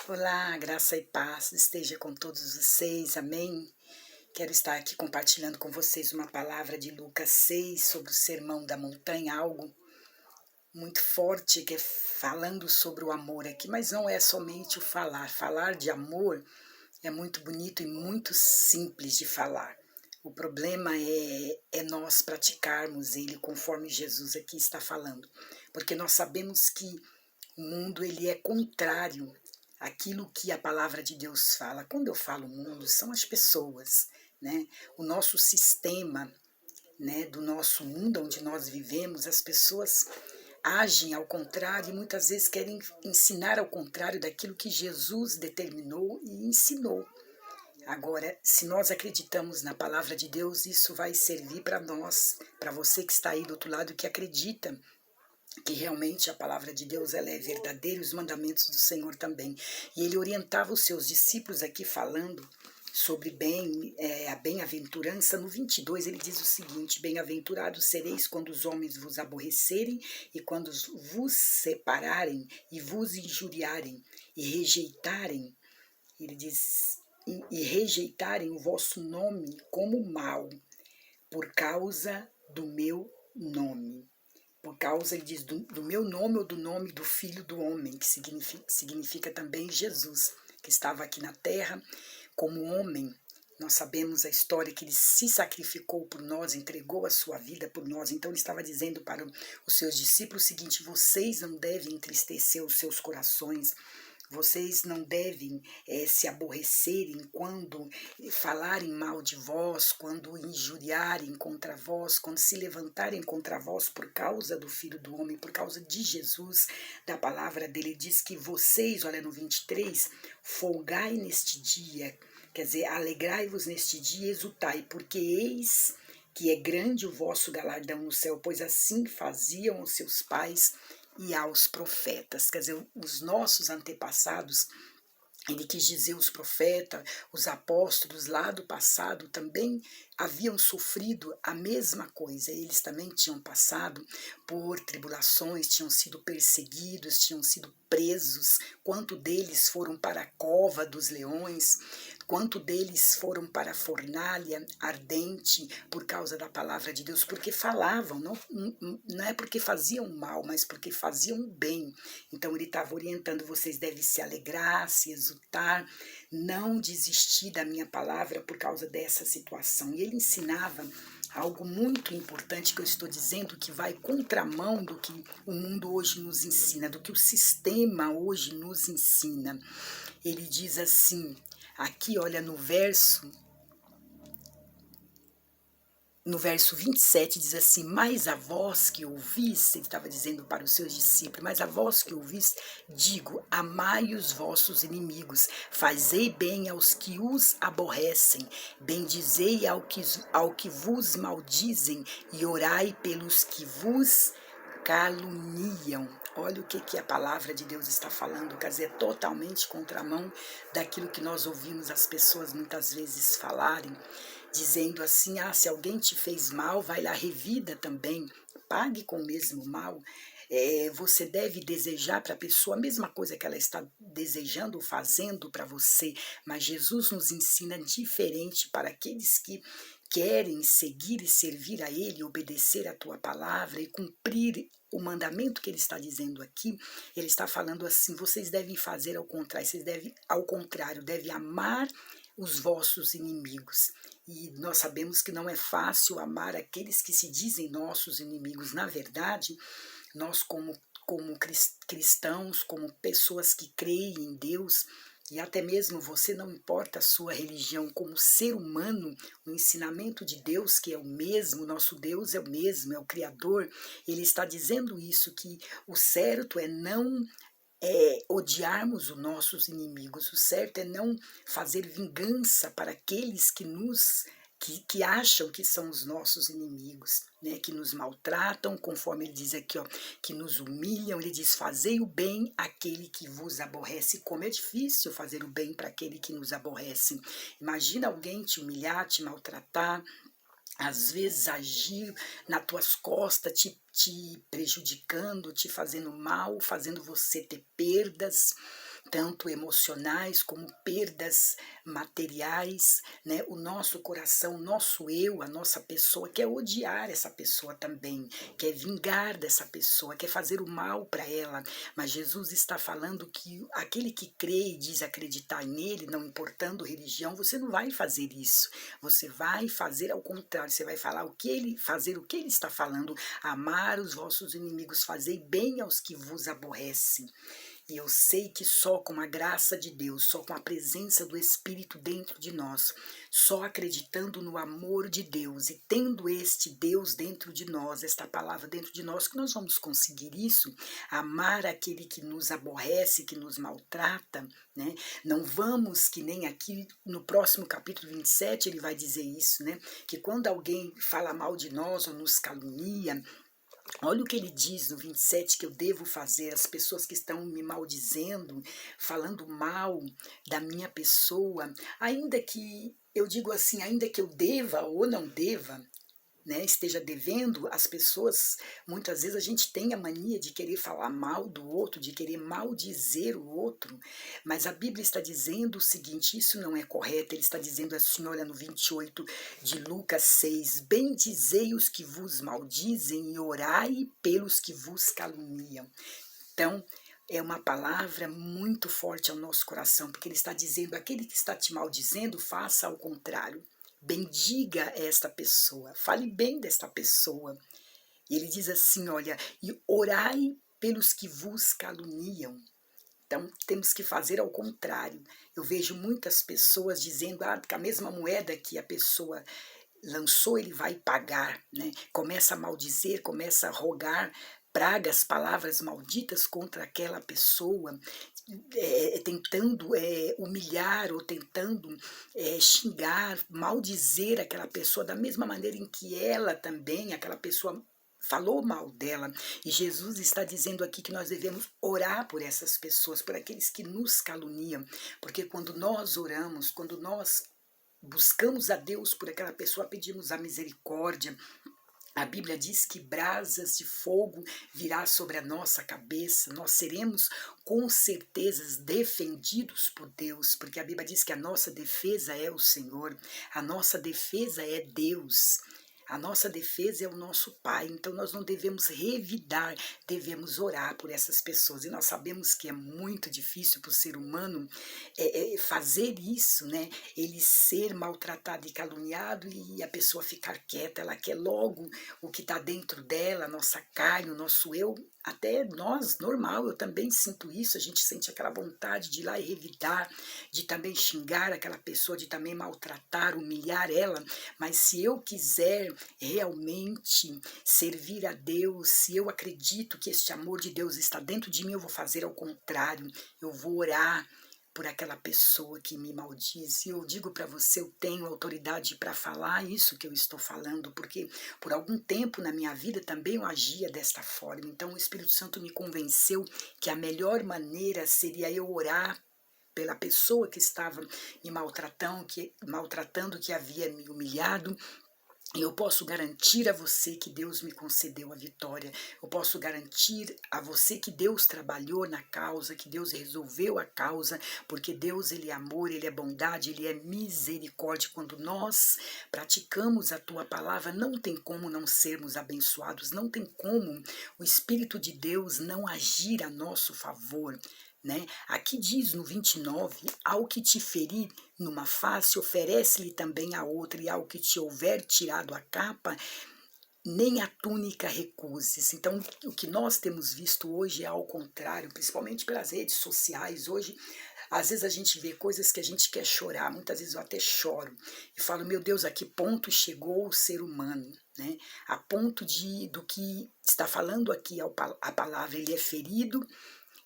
Olá, graça e paz esteja com todos vocês, amém? Quero estar aqui compartilhando com vocês uma palavra de Lucas 6 sobre o Sermão da Montanha, algo muito forte que é falando sobre o amor aqui, mas não é somente o falar. Falar de amor é muito bonito e muito simples de falar. O problema é nós praticarmos ele conforme Jesus aqui está falando, porque nós sabemos que o mundo ele é contrário àquilo que a palavra de Deus fala. Quando eu falo mundo, são as pessoas, né? O nosso sistema, né, do nosso mundo onde nós vivemos, as pessoas agem ao contrário e muitas vezes querem ensinar ao contrário daquilo que Jesus determinou e ensinou. Agora, se nós acreditamos na palavra de Deus, isso vai servir para nós, para você que está aí do outro lado que acredita que realmente a palavra de Deus ela é verdadeira, os mandamentos do Senhor também. E ele orientava os seus discípulos aqui falando sobre a bem-aventurança. No 22 ele diz o seguinte: bem-aventurados sereis quando os homens vos aborrecerem e quando vos separarem e vos injuriarem e rejeitarem, ele diz, e rejeitarem o vosso nome como mal, por causa do meu nome. Por causa, ele diz, do meu nome ou do nome do Filho do Homem, que significa também Jesus, que estava aqui na terra como homem. Nós sabemos a história que ele se sacrificou por nós, entregou a sua vida por nós. Então ele estava dizendo para os seus discípulos o seguinte: vocês não devem entristecer os seus corações, vocês não devem se aborrecerem quando falarem mal de vós, quando injuriarem contra vós, quando se levantarem contra vós por causa do Filho do Homem, por causa de Jesus, da palavra dele. Diz que vocês, olha no 23, folgai neste dia, quer dizer, alegrai-vos neste dia e exultai, porque eis que é grande o vosso galardão no céu, pois assim faziam os seus pais e aos profetas. Quer dizer, os nossos antepassados, ele quis dizer os profetas, os apóstolos lá do passado também haviam sofrido a mesma coisa. Eles também tinham passado por tribulações, tinham sido perseguidos, tinham sido presos. Quanto deles foram para a cova dos leões, quanto deles foram para a fornalha ardente por causa da palavra de Deus, porque falavam, não é porque faziam mal, mas porque faziam bem. Então ele estava orientando: vocês devem se alegrar, se exultar, não desistir da minha palavra por causa dessa situação. E ele ensinava algo muito importante que eu estou dizendo, que vai contramão do que o mundo hoje nos ensina, do que o sistema hoje nos ensina. Ele diz assim, aqui olha no verso 27 diz assim: mas a vós que ouvis, ele estava dizendo para os seus discípulos, mas a vós que ouvis, digo, amai os vossos inimigos, fazei bem aos que os aborrecem, bendizei ao que vos maldizem, e orai pelos que vos caluniam. Olha o que a palavra de Deus está falando, quer dizer, totalmente contramão daquilo que nós ouvimos as pessoas muitas vezes falarem, dizendo assim: se alguém te fez mal, vai lá, revida também, pague com o mesmo mal. Você deve desejar para a pessoa a mesma coisa que ela está desejando ou fazendo para você, mas Jesus nos ensina diferente para aqueles que querem seguir e servir a Ele, obedecer a tua palavra e cumprir o mandamento que Ele está dizendo aqui. Ele está falando assim: vocês devem fazer ao contrário, devem amar os vossos inimigos. E nós sabemos que não é fácil amar aqueles que se dizem nossos inimigos. Na verdade, nós como cristãos, como pessoas que creem em Deus, e até mesmo você, não importa a sua religião, como ser humano, o ensinamento de Deus, que é o mesmo, nosso Deus é o mesmo, é o Criador, ele está dizendo isso, que o certo é não odiarmos os nossos inimigos, o certo é não fazer vingança para aqueles que acham que são os nossos inimigos, né, que nos maltratam, conforme ele diz aqui, que nos humilham. Ele diz: fazei o bem àquele que vos aborrece. Como é difícil fazer o bem para aquele que nos aborrece. Imagina alguém te humilhar, te maltratar, às vezes agir nas tuas costas, te prejudicando, te fazendo mal, fazendo você ter perdas, tanto emocionais como perdas materiais, né? O nosso coração, o nosso eu, a nossa pessoa quer odiar essa pessoa também, quer vingar dessa pessoa, quer fazer o mal para ela, mas Jesus está falando que aquele que crê e diz acreditar nele, não importando religião, você não vai fazer isso, você vai fazer ao contrário, você vai falar fazer o que ele está falando, amar os vossos inimigos, fazer bem aos que vos aborrecem. E eu sei que só com a graça de Deus, só com a presença do Espírito dentro de nós, só acreditando no amor de Deus e tendo este Deus dentro de nós, esta palavra dentro de nós, que nós vamos conseguir isso, amar aquele que nos aborrece, que nos maltrata, né? Não vamos, que nem aqui no próximo capítulo 27 ele vai dizer isso, né? Que quando alguém fala mal de nós ou nos calunia, olha o que ele diz no 27 que eu devo fazer, as pessoas que estão me maldizendo, falando mal da minha pessoa, ainda que, eu digo assim, ainda que eu deva ou não deva, né, esteja devendo, as pessoas, muitas vezes a gente tem a mania de querer falar mal do outro, de querer maldizer o outro, mas a Bíblia está dizendo o seguinte, isso não é correto, ele está dizendo assim, olha no 28 de Lucas 6, bendizei os que vos maldizem e orai pelos que vos caluniam. Então, é uma palavra muito forte ao nosso coração, porque ele está dizendo, aquele que está te maldizendo, faça ao contrário. Bendiga esta pessoa, fale bem desta pessoa. E ele diz assim, olha, e orai pelos que vos caluniam. Então, temos que fazer ao contrário. Eu vejo muitas pessoas dizendo, que a mesma moeda que a pessoa lançou, ele vai pagar, né? Começa a maldizer, começa a rogar pragas, palavras malditas contra aquela pessoa, tentando humilhar ou tentando xingar, maldizer aquela pessoa da mesma maneira em que ela também, aquela pessoa falou mal dela. E Jesus está dizendo aqui que nós devemos orar por essas pessoas, por aqueles que nos caluniam, porque quando nós oramos, quando nós buscamos a Deus por aquela pessoa, pedimos a misericórdia, a Bíblia diz que brasas de fogo virá sobre a nossa cabeça, nós seremos com certeza defendidos por Deus, porque a Bíblia diz que a nossa defesa é o Senhor, a nossa defesa é Deus. A nossa defesa é o nosso Pai, então nós não devemos revidar, devemos orar por essas pessoas. E nós sabemos que é muito difícil para o ser humano fazer isso, né? Ele ser maltratado e caluniado e a pessoa ficar quieta, ela quer logo o que está dentro dela, a nossa carne, o nosso eu. Até nós, normal, eu também sinto isso, a gente sente aquela vontade de ir lá e revidar, de também xingar aquela pessoa, de também maltratar, humilhar ela, mas se eu quiser realmente servir a Deus, se eu acredito que este amor de Deus está dentro de mim, eu vou fazer ao contrário, eu vou orar por aquela pessoa que me maldiz. E eu digo para você, eu tenho autoridade para falar isso que eu estou falando, porque por algum tempo na minha vida também eu agia desta forma. Então o Espírito Santo me convenceu que a melhor maneira seria eu orar pela pessoa que estava me maltratando, que havia me humilhado. E eu posso garantir a você que Deus me concedeu a vitória. Eu posso garantir a você que Deus trabalhou na causa, que Deus resolveu a causa, porque Deus, Ele é amor, Ele é bondade, Ele é misericórdia. Quando nós praticamos a Tua palavra, não tem como não sermos abençoados, não tem como o Espírito de Deus não agir a nosso favor. Né? Aqui diz no 29, ao que te ferir numa face, oferece-lhe também a outra, e ao que te houver tirado a capa, nem a túnica recuses. Então, o que nós temos visto hoje é ao contrário, principalmente pelas redes sociais. Hoje, às vezes a gente vê coisas que a gente quer chorar, muitas vezes eu até choro, e falo, meu Deus, a que ponto chegou o ser humano? Né? A ponto do que está falando aqui a palavra, ele é ferido,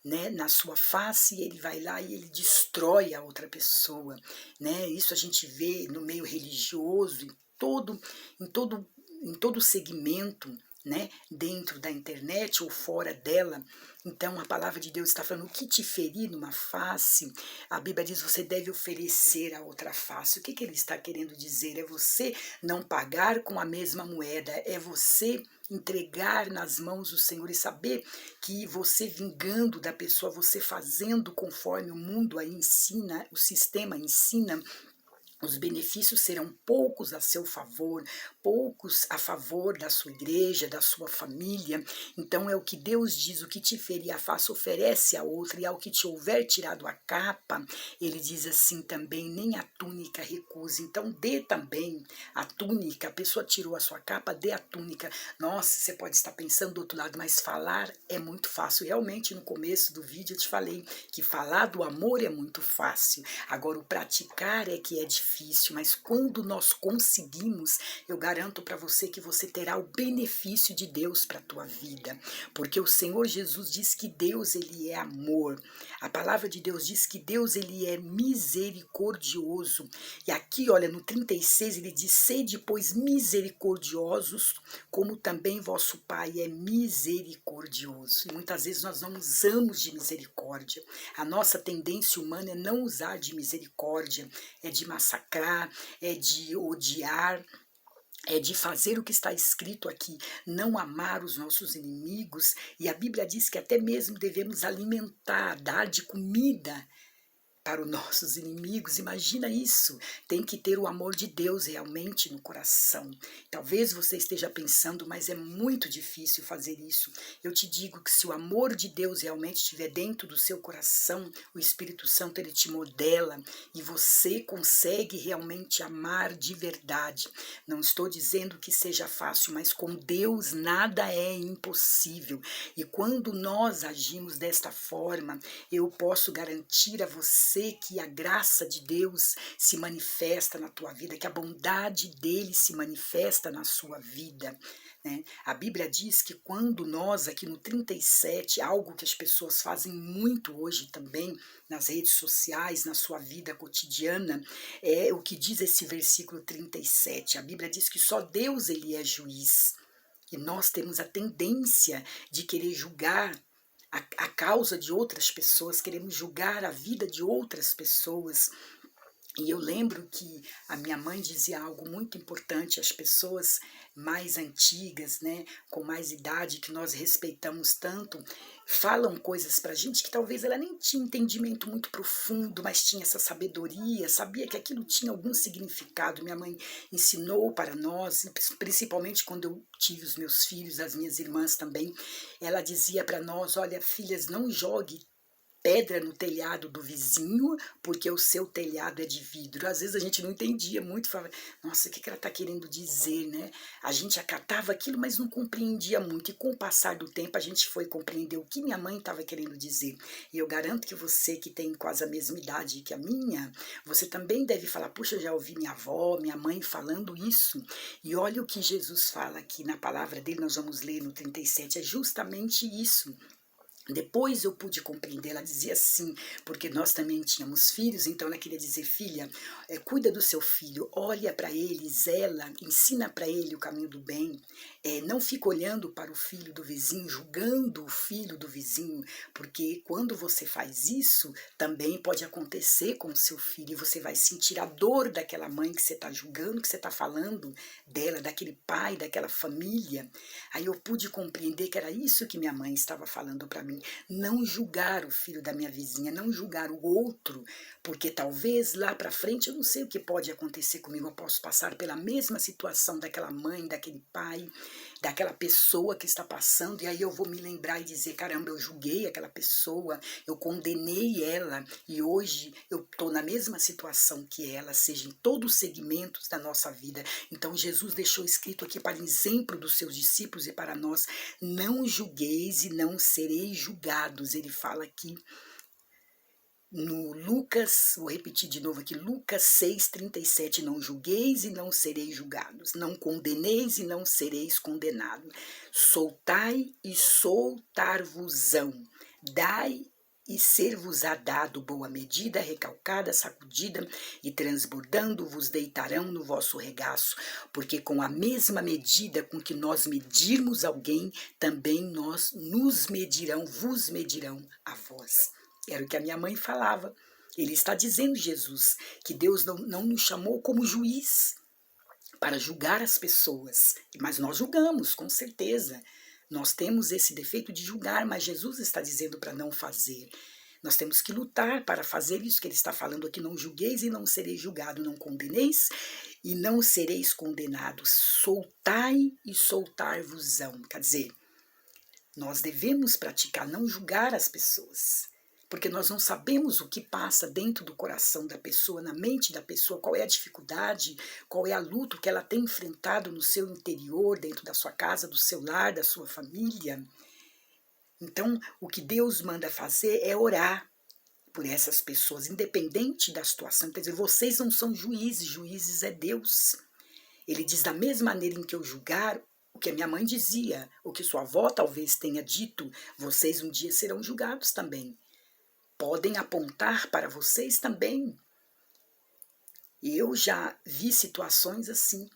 né, na sua face, ele vai lá e ele destrói a outra pessoa, né? Isso a gente vê no meio religioso, em todo segmento, né, dentro da internet ou fora dela. Então a palavra de Deus está falando: o que te ferir numa face, a Bíblia diz, você deve oferecer a outra face. O que ele está querendo dizer? É você não pagar com a mesma moeda, é você entregar nas mãos do Senhor e saber que você vingando da pessoa, você fazendo conforme o mundo aí ensina, o sistema ensina, os benefícios serão poucos a seu favor, poucos a favor da sua igreja, da sua família. Então é o que Deus diz: o que te ferir a face oferece a outra, e ao que te houver tirado a capa, ele diz assim também: nem a túnica recuse. Então dê também a túnica. A pessoa tirou a sua capa, dê a túnica. Nossa, você pode estar pensando do outro lado, mas falar é muito fácil. Realmente no começo do vídeo eu te falei que falar do amor é muito fácil. Agora o praticar é que é difícil, mas quando nós conseguimos, eu garanto para você que você terá o benefício de Deus para a tua vida, porque o Senhor Jesus diz que Deus, ele é amor. A palavra de Deus diz que Deus, ele é misericordioso. E aqui, olha, no 36 ele diz: sede, pois, misericordiosos, como também vosso Pai é misericordioso. E muitas vezes nós não usamos de misericórdia. A nossa tendência humana é não usar de misericórdia, é de massacrar, é de odiar, é de fazer o que está escrito aqui, não amar os nossos inimigos. E a Bíblia diz que até mesmo devemos alimentar, dar de comida para os nossos inimigos. Imagina isso, tem que ter o amor de Deus realmente no coração. Talvez você esteja pensando, mas é muito difícil fazer isso. Eu te digo que se o amor de Deus realmente estiver dentro do seu coração, o Espírito Santo, ele te modela e você consegue realmente amar de verdade. Não estou dizendo que seja fácil, mas com Deus nada é impossível. E quando nós agimos desta forma, eu posso garantir a você que a graça de Deus se manifesta na tua vida, que a bondade dele se manifesta na sua vida, né? A Bíblia diz que quando nós, aqui no 37, algo que as pessoas fazem muito hoje também, nas redes sociais, na sua vida cotidiana, é o que diz esse versículo 37. A Bíblia diz que só Deus, ele é juiz. E nós temos a tendência de querer julgar a causa de outras pessoas, queremos julgar a vida de outras pessoas. E eu lembro que a minha mãe dizia algo muito importante: as pessoas mais antigas, né, com mais idade, que nós respeitamos tanto, falam coisas para a gente que talvez ela nem tinha entendimento muito profundo, mas tinha essa sabedoria, sabia que aquilo tinha algum significado. Minha mãe ensinou para nós, principalmente quando eu tive os meus filhos, as minhas irmãs também, ela dizia para nós: olha, filhas, não jogue pedra no telhado do vizinho, porque o seu telhado é de vidro. Às vezes a gente não entendia muito, falava: nossa, o que ela está querendo dizer, né? A gente acatava aquilo, mas não compreendia muito, e com o passar do tempo a gente foi compreender o que minha mãe estava querendo dizer. E eu garanto que você, que tem quase a mesma idade que a minha, você também deve falar: puxa, eu já ouvi minha avó, minha mãe falando isso. E olha o que Jesus fala aqui na palavra dele, nós vamos ler no 37, é justamente isso. Depois eu pude compreender, ela dizia assim, porque nós também tínhamos filhos, então ela queria dizer: filha, cuida do seu filho, olha para ele, zela, ensina para ele o caminho do bem, não fica olhando para o filho do vizinho, julgando o filho do vizinho, porque quando você faz isso, também pode acontecer com o seu filho, e você vai sentir a dor daquela mãe que você está julgando, que você está falando dela, daquele pai, daquela família. Aí eu pude compreender que era isso que minha mãe estava falando para mim: não julgar o filho da minha vizinha, não julgar o outro, porque talvez lá para frente eu não sei o que pode acontecer comigo, eu posso passar pela mesma situação daquela mãe, daquele pai, daquela pessoa que está passando, e aí eu vou me lembrar e dizer: caramba, eu julguei aquela pessoa, eu condenei ela, e hoje eu estou na mesma situação que ela, seja em todos os segmentos da nossa vida. Então Jesus deixou escrito aqui para exemplo dos seus discípulos e para nós: não julgueis e não sereis julgados. Ele fala aqui no Lucas, vou repetir de novo aqui, Lucas 6,37, não julgueis e não sereis julgados, não condeneis e não sereis condenados, soltai e soltar-vos-ão, dai e ser-vos-á dado boa medida, recalcada, sacudida e transbordando, vos deitarão no vosso regaço, porque com a mesma medida com que nós medirmos alguém, também nós nos medirão, vos medirão a vós. Era o que a minha mãe falava. Ele está dizendo, Jesus, que Deus não nos chamou como juiz para julgar as pessoas, mas nós julgamos, com certeza. Nós temos esse defeito de julgar, mas Jesus está dizendo para não fazer. Nós temos que lutar para fazer isso que ele está falando aqui: não julgueis e não sereis julgado, não condeneis e não sereis condenados, soltai e soltar-vos-ão. Quer dizer, nós devemos praticar não julgar as pessoas, porque nós não sabemos o que passa dentro do coração da pessoa, na mente da pessoa, qual é a dificuldade, qual é a luta que ela tem enfrentado no seu interior, dentro da sua casa, do seu lar, da sua família. Então, o que Deus manda fazer é orar por essas pessoas, independente da situação. Quer dizer, vocês não são juízes, juízes é Deus. Ele diz, da mesma maneira em que eu julgar, o que a minha mãe dizia, o que sua avó talvez tenha dito, vocês um dia serão julgados também. Podem apontar para vocês também. Eu já vi situações assim,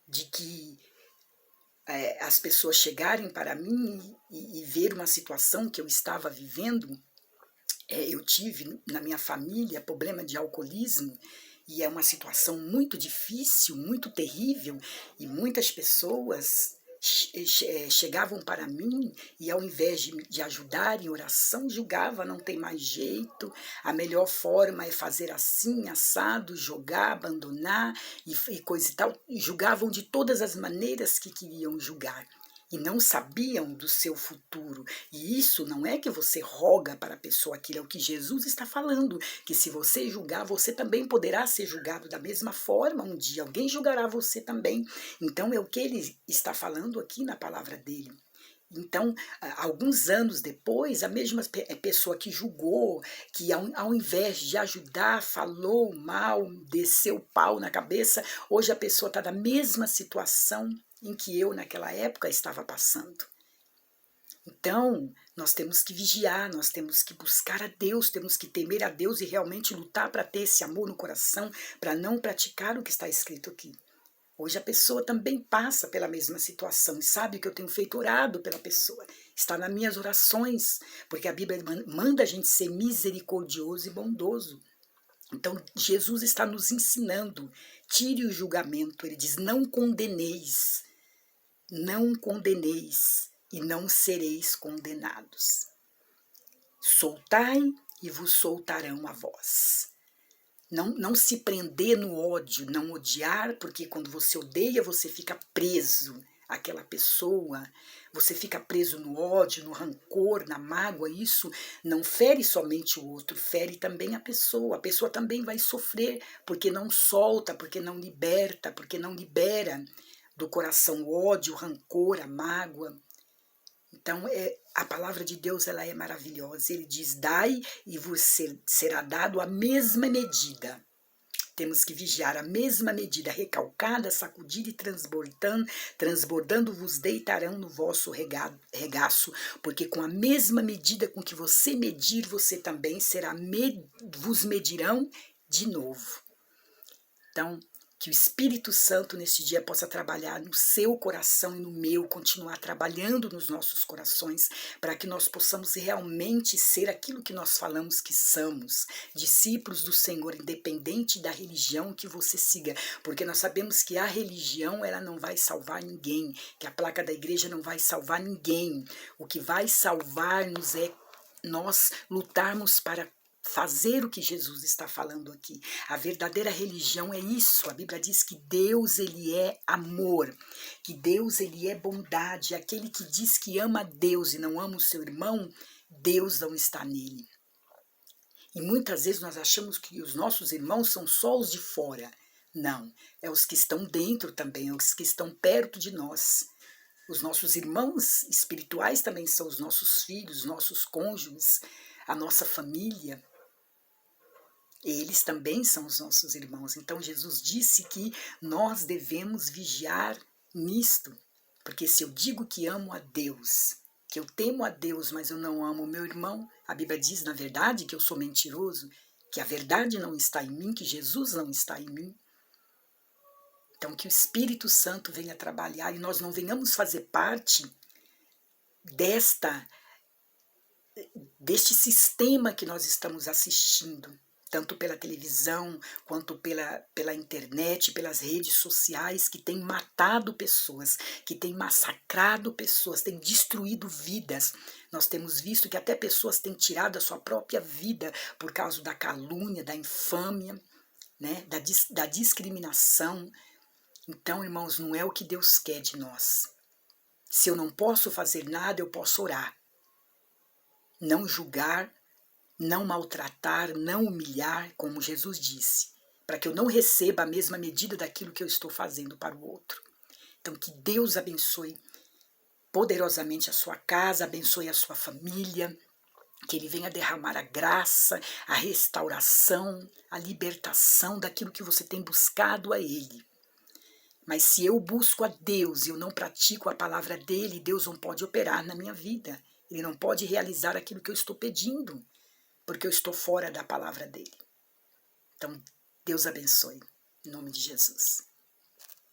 de que as pessoas chegarem para mim e ver uma situação que eu estava vivendo. Eu tive na minha família problema de alcoolismo, e é uma situação muito difícil, muito terrível, e muitas pessoas chegavam para mim e, ao invés de ajudar em oração, julgava, não tem mais jeito, a melhor forma é fazer assim, assado, jogar, abandonar e coisa e tal. Julgavam de todas as maneiras que queriam julgar e não sabiam do seu futuro. E isso não é que você roga para a pessoa aquilo, é o que Jesus está falando, que se você julgar, você também poderá ser julgado da mesma forma um dia, alguém julgará você também. Então é o que ele está falando aqui na palavra dele. Então, alguns anos depois, a mesma pessoa que julgou, que ao invés de ajudar, falou mal, desceu o pau na cabeça, hoje a pessoa está na mesma situação em que eu, naquela época, estava passando. Então, nós temos que vigiar, nós temos que buscar a Deus, temos que temer a Deus e realmente lutar para ter esse amor no coração, para não praticar o que está escrito aqui. Hoje a pessoa também passa pela mesma situação e sabe que eu tenho feito orado pela pessoa. Está nas minhas orações, porque a Bíblia manda a gente ser misericordioso e bondoso. Então Jesus está nos ensinando, tire o julgamento. Ele diz, não condeneis e não sereis condenados. Soltai e vos soltarão a vós. Não se prender no ódio, não odiar, porque quando você odeia, você fica preso àquela pessoa, você fica preso no ódio, no rancor, na mágoa. Isso não fere somente o outro, fere também a pessoa também vai sofrer, porque não solta, porque não liberta, porque não libera do coração o ódio, o rancor, a mágoa. Então, a palavra de Deus, ela é maravilhosa. Ele diz, dai e vos será dado a mesma medida. Temos que vigiar a mesma medida, recalcada, sacudida e transbordando vos deitarão no vosso regaço, porque com a mesma medida com que você medir, você também vos medirão de novo. Então, que o Espírito Santo neste dia possa trabalhar no seu coração e no meu, continuar trabalhando nos nossos corações, para que nós possamos realmente ser aquilo que nós falamos que somos, discípulos do Senhor, independente da religião que você siga, porque nós sabemos que a religião, ela não vai salvar ninguém, que a placa da igreja não vai salvar ninguém. O que vai salvar-nos é nós lutarmos para fazer o que Jesus está falando aqui. A verdadeira religião é isso. A Bíblia diz que Deus, ele é amor, que Deus, ele é bondade. Aquele que diz que ama a Deus e não ama o seu irmão, Deus não está nele. E muitas vezes nós achamos que os nossos irmãos são só os de fora. Não, é os que estão dentro também, é os que estão perto de nós. Os nossos irmãos espirituais também são os nossos filhos, nossos cônjuges, a nossa família. Eles também são os nossos irmãos. Então Jesus disse que nós devemos vigiar nisto, porque se eu digo que amo a Deus que eu temo a Deus, mas eu não amo o meu irmão. A Bíblia diz, na verdade, que eu sou mentiroso, que a verdade não está em mim, que Jesus não está em mim. Então, que o Espírito Santo venha trabalhar e nós não venhamos fazer parte deste sistema que nós estamos assistindo, tanto pela televisão, quanto pela internet, pelas redes sociais, que tem matado pessoas, que tem massacrado pessoas, tem destruído vidas. Nós temos visto que até pessoas têm tirado a sua própria vida por causa da calúnia, da infâmia, né, da discriminação. Então, irmãos, não é o que Deus quer de nós. Se eu não posso fazer nada, eu posso orar. Não julgar, não maltratar, não humilhar, como Jesus disse, para que eu não receba a mesma medida daquilo que eu estou fazendo para o outro. Então, que Deus abençoe poderosamente a sua casa, abençoe a sua família, que Ele venha derramar a graça, a restauração, a libertação daquilo que você tem buscado a Ele. Mas se eu busco a Deus e eu não pratico a palavra dEle, Deus não pode operar na minha vida. Ele não pode realizar aquilo que eu estou pedindo, porque eu estou fora da palavra dEle. Então, Deus abençoe, em nome de Jesus.